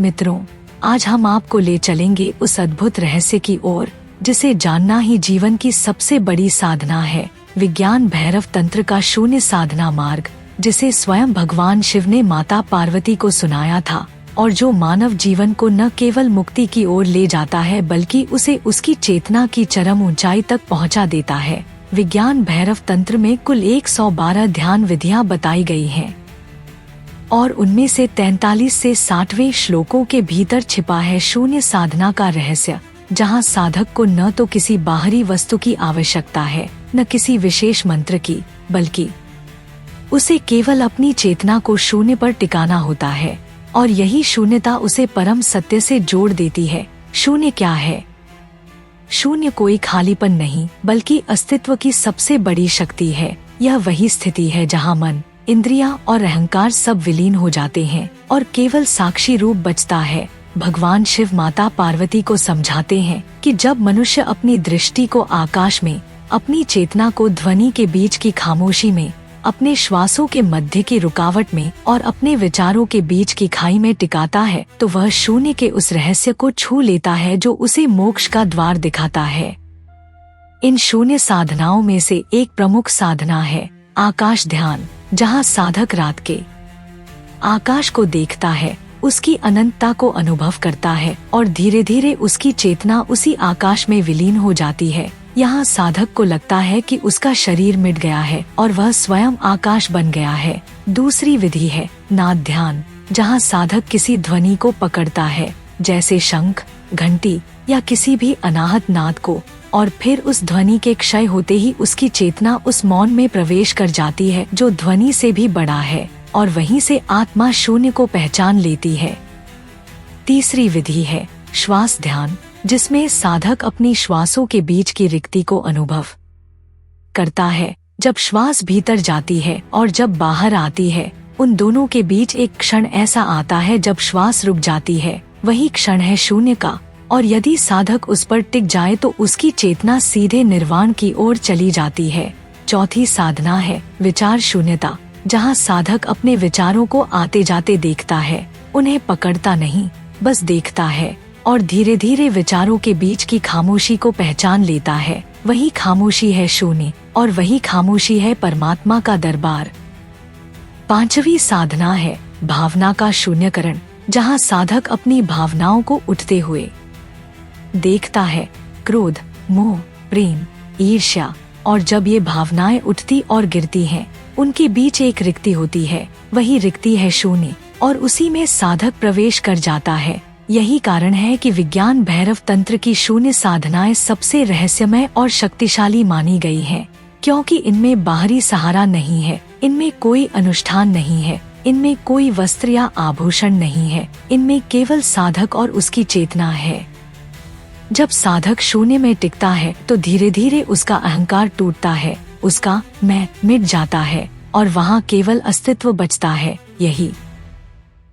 मित्रों, आज हम आपको ले चलेंगे उस अद्भुत रहस्य की ओर जिसे जानना ही जीवन की सबसे बड़ी साधना है। विज्ञान भैरव तंत्र का शून्य साधना मार्ग, जिसे स्वयं भगवान शिव ने माता पार्वती को सुनाया था और जो मानव जीवन को न केवल मुक्ति की ओर ले जाता है बल्कि उसे उसकी चेतना की चरम ऊंचाई तक पहुंचा देता है। विज्ञान भैरव तंत्र में कुल 112 ध्यान विधियां बताई गई हैं और उनमें से 43 से 60वें श्लोकों के भीतर छिपा है शून्य साधना का रहस्य, जहां साधक को न तो किसी बाहरी वस्तु की आवश्यकता है, न किसी विशेष मंत्र की, बल्कि उसे केवल अपनी चेतना को शून्य पर टिकाना होता है और यही शून्यता उसे परम सत्य से जोड़ देती है। शून्य क्या है? शून्य कोई खालीपन नहीं बल्कि अस्तित्व की सबसे बड़ी शक्ति है। यह वही स्थिति है जहां मन, इंद्रियां और अहंकार सब विलीन हो जाते हैं और केवल साक्षी रूप बचता है। भगवान शिव माता पार्वती को समझाते हैं कि जब मनुष्य अपनी दृष्टि को आकाश में, अपनी चेतना को ध्वनि के बीच की खामोशी में, अपने श्वासों के मध्य की रुकावट में और अपने विचारों के बीच की खाई में टिकाता है, तो वह शून्य के उस रहस्य को छू लेता है जो उसे मोक्ष का द्वार दिखाता है। इन शून्य साधनाओं में से एक प्रमुख साधना है आकाश ध्यान, जहां साधक रात के आकाश को देखता है, उसकी अनंतता को अनुभव करता है और धीरे धीरे उसकी चेतना उसी आकाश में विलीन हो जाती है। यहाँ साधक को लगता है कि उसका शरीर मिट गया है और वह स्वयं आकाश बन गया है। दूसरी विधि है नाद ध्यान, जहाँ साधक किसी ध्वनि को पकड़ता है, जैसे शंख, घंटी या किसी भी अनाहत नाद को, और फिर उस ध्वनि के क्षय होते ही उसकी चेतना उस मौन में प्रवेश कर जाती है जो ध्वनि से भी बड़ा है और वहीं से आत्मा शून्य को पहचान लेती है। तीसरी विधि है श्वास ध्यान, जिसमें साधक अपनी श्वासों के बीच की रिक्ति को अनुभव करता है। जब श्वास भीतर जाती है और जब बाहर आती है, उन दोनों के बीच एक क्षण ऐसा आता है जब श्वास रुक जाती है। वही क्षण है शून्य का, और यदि साधक उस पर टिक जाए तो उसकी चेतना सीधे निर्वाण की ओर चली जाती है। चौथी साधना है विचार शून्यता, जहाँ साधक अपने विचारों को आते जाते देखता है, उन्हें पकड़ता नहीं, बस देखता है और धीरे धीरे विचारों के बीच की खामोशी को पहचान लेता है। वही खामोशी है शून्य और वही खामोशी है परमात्मा का दरबार। पांचवी साधना है भावना का शून्यकरण, जहाँ साधक अपनी भावनाओं को उठते हुए देखता है। क्रोध, मोह, प्रेम, ईर्ष्या, और जब ये भावनाएं उठती और गिरती हैं, उनके बीच एक रिक्ति होती है। वही रिक्ति है शून्य और उसी में साधक प्रवेश कर जाता है। यही कारण है कि विज्ञान भैरव तंत्र की शून्य साधनाएं सबसे रहस्यमय और शक्तिशाली मानी गई हैं, क्योंकि इनमें बाहरी सहारा नहीं है, इनमें कोई अनुष्ठान नहीं है, इनमें कोई वस्त्र या आभूषण नहीं है, इनमें केवल साधक और उसकी चेतना है। जब साधक शून्य में टिकता है तो धीरे धीरे उसका अहंकार टूटता है, उसका मैं मिट जाता है और वहाँ केवल अस्तित्व बचता है। यही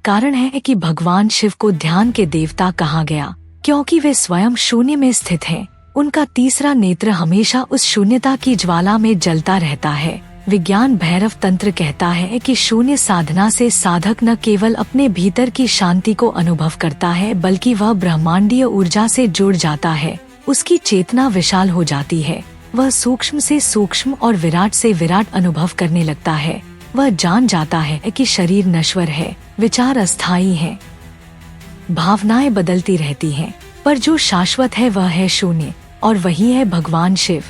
कारण है कि भगवान शिव को ध्यान के देवता कहा गया, क्योंकि वे स्वयं शून्य में स्थित हैं। उनका तीसरा नेत्र हमेशा उस शून्यता की ज्वाला में जलता रहता है। विज्ञान भैरव तंत्र कहता है कि शून्य साधना से साधक न केवल अपने भीतर की शांति को अनुभव करता है बल्कि वह ब्रह्मांडीय ऊर्जा से जुड़ जाता है। उसकी चेतना विशाल हो जाती है, वह सूक्ष्म से सूक्ष्म और विराट से विराट अनुभव करने लगता है। वह जान जाता है कि शरीर नश्वर है, विचार अस्थायी है, भावनाएं बदलती रहती हैं, पर जो शाश्वत है वह है शून्य और वही है भगवान शिव।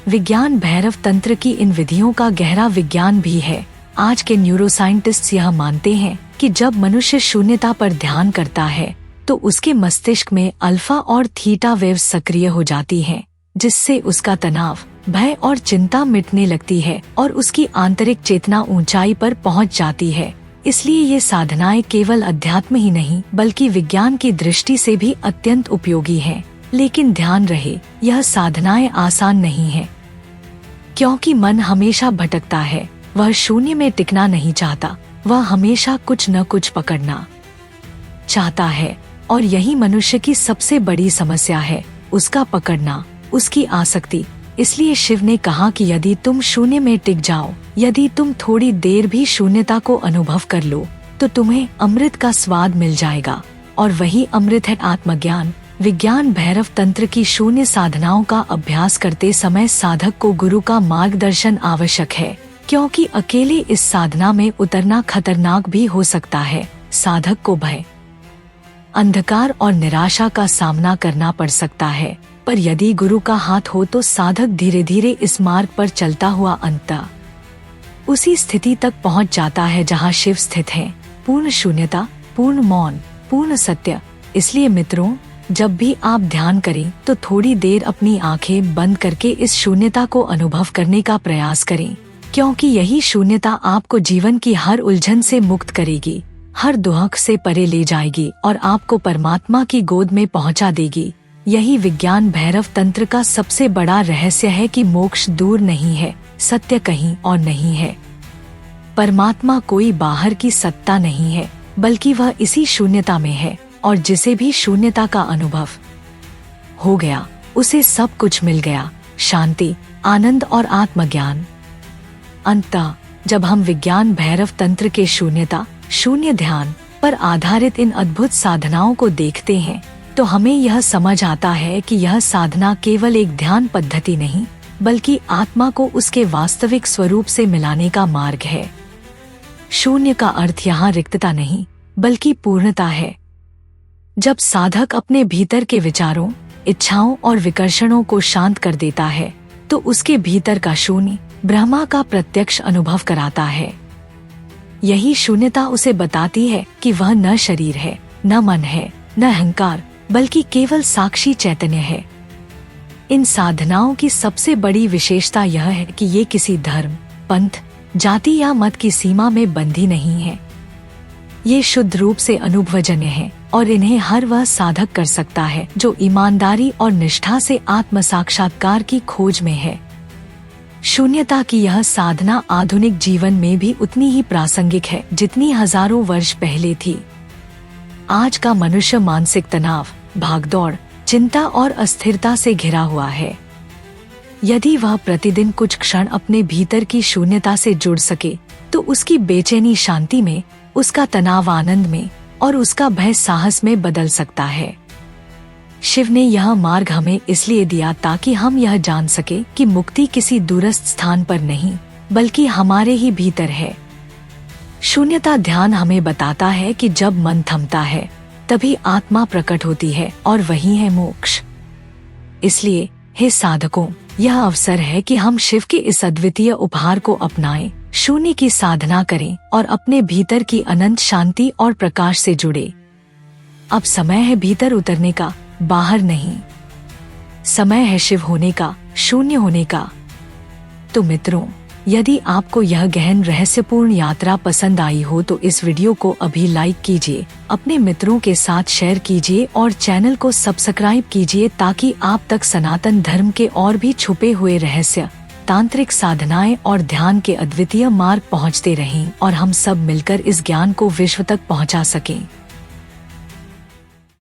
विज्ञान भैरव तंत्र की इन विधियों का गहरा विज्ञान भी है। आज के न्यूरोसाइंटिस्ट्स यह मानते हैं कि जब मनुष्य शून्यता पर ध्यान करता है तो उसके मस्तिष्क में अल्फा और थीटा वेव्स सक्रिय हो जाती हैं, जिससे उसका तनाव, भय और चिंता मिटने लगती है और उसकी आंतरिक चेतना ऊंचाई पर पहुंच जाती है। इसलिए ये साधनाएं केवल अध्यात्म ही नहीं बल्कि विज्ञान की दृष्टि से भी अत्यंत उपयोगी हैं। लेकिन ध्यान रहे, यह साधनाएं आसान नहीं है, क्योंकि मन हमेशा भटकता है। वह शून्य में टिकना नहीं चाहता, वह हमेशा कुछ न कुछ पकड़ना चाहता है और यही मनुष्य की सबसे बड़ी समस्या है, उसका पकड़ना, उसकी आसक्ति। इसलिए शिव ने कहा कि यदि तुम शून्य में टिक जाओ, यदि तुम थोड़ी देर भी शून्यता को अनुभव कर लो, तो तुम्हें अमृत का स्वाद मिल जाएगा, और वही अमृत है आत्मज्ञान। विज्ञान भैरव तंत्र की शून्य साधनाओं का अभ्यास करते समय साधक को गुरु का मार्गदर्शन आवश्यक है, क्योंकि अकेले इस साधना में उतरना खतरनाक भी हो सकता है। साधक को भय, अंधकार और निराशा का सामना करना पड़ सकता है, पर यदि गुरु का हाथ हो तो साधक धीरे धीरे इस मार्ग पर चलता हुआ अंततः उसी स्थिति तक पहुंच जाता है जहां शिव स्थित है, पूर्ण शून्यता, पूर्ण मौन, पूर्ण सत्य। इसलिए मित्रों, जब भी आप ध्यान करें तो थोड़ी देर अपनी आंखें बंद करके इस शून्यता को अनुभव करने का प्रयास करें, क्योंकि यही शून्यता आपको जीवन की हर उलझन से मुक्त करेगी, हर दुख से परे ले जाएगी और आपको परमात्मा की गोद में पहुंचा देगी। यही विज्ञान भैरव तंत्र का सबसे बड़ा रहस्य है कि मोक्ष दूर नहीं है, सत्य कहीं और नहीं है। परमात्मा कोई बाहर की सत्ता नहीं है, बल्कि वह इसी शून्यता में है, और जिसे भी शून्यता का अनुभव हो गया उसे सब कुछ मिल गया, शांति, आनंद और आत्मज्ञान। अंततः जब हम विज्ञान भैरव तंत्र के शून्यता, शून्य ध्यान पर आधारित इन अद्भुत साधनाओं को देखते हैं तो हमें यह समझ आता है कि यह साधना केवल एक ध्यान पद्धति नहीं, बल्कि आत्मा को उसके वास्तविक स्वरूप से मिलाने का मार्ग है। शून्य का अर्थ यहाँ रिक्तता नहीं, बल्कि पूर्णता है। जब साधक अपने भीतर के विचारों, इच्छाओं और विकर्षणों को शांत कर देता है तो उसके भीतर का शून्य ब्रह्मा का प्रत्यक्ष अनुभव कराता है। यही शून्यता उसे बताती है कि वह न शरीर है, न मन है, न अहंकार, बल्कि केवल साक्षी चैतन्य है। इन साधनाओं की सबसे बड़ी विशेषता यह है कि ये किसी धर्म, पंथ, जाति या मत की सीमा में बंधी नहीं है। ये शुद्ध रूप से अनुभवजन्य है और इन्हें हर वह साधक कर सकता है जो ईमानदारी और निष्ठा से आत्म साक्षात्कार की खोज में है। शून्यता की यह साधना आधुनिक जीवन में भी उतनी ही प्रासंगिक है जितनी हजारों वर्ष पहले थी। आज का मनुष्य मानसिक तनाव, भागदौड़, चिंता और अस्थिरता से घिरा हुआ है। यदि वह प्रतिदिन कुछ क्षण अपने भीतर की शून्यता से जुड़ सके तो उसकी बेचैनी शांति में, उसका तनाव आनंद में और उसका भय साहस में बदल सकता है। शिव ने यह मार्ग हमें इसलिए दिया ताकि हम यह जान सके कि मुक्ति किसी दूरस्थ स्थान पर नहीं, बल्कि हमारे ही भीतर है। शून्यता ध्यान हमें बताता है कि जब मन थमता है तभी आत्मा प्रकट होती है और वही है मोक्ष। इसलिए हे साधकों, यह अवसर है कि हम शिव के इस अद्वितीय उपहार को अपनाएं, शून्य की साधना करें और अपने भीतर की अनंत शांति और प्रकाश से जुड़े। अब समय है भीतर उतरने का, बाहर नहीं। समय है शिव होने का, शून्य होने का। तो मित्रों, यदि आपको यह गहन रहस्यपूर्ण यात्रा पसंद आई हो तो इस वीडियो को अभी लाइक कीजिए, अपने मित्रों के साथ शेयर कीजिए और चैनल को सब्सक्राइब कीजिए ताकि आप तक सनातन धर्म के और भी छुपे हुए रहस्य, तांत्रिक साधनाएं और ध्यान के अद्वितीय मार्ग पहुंचते रहें और हम सब मिलकर इस ज्ञान को विश्व तक पहुंचा सकें।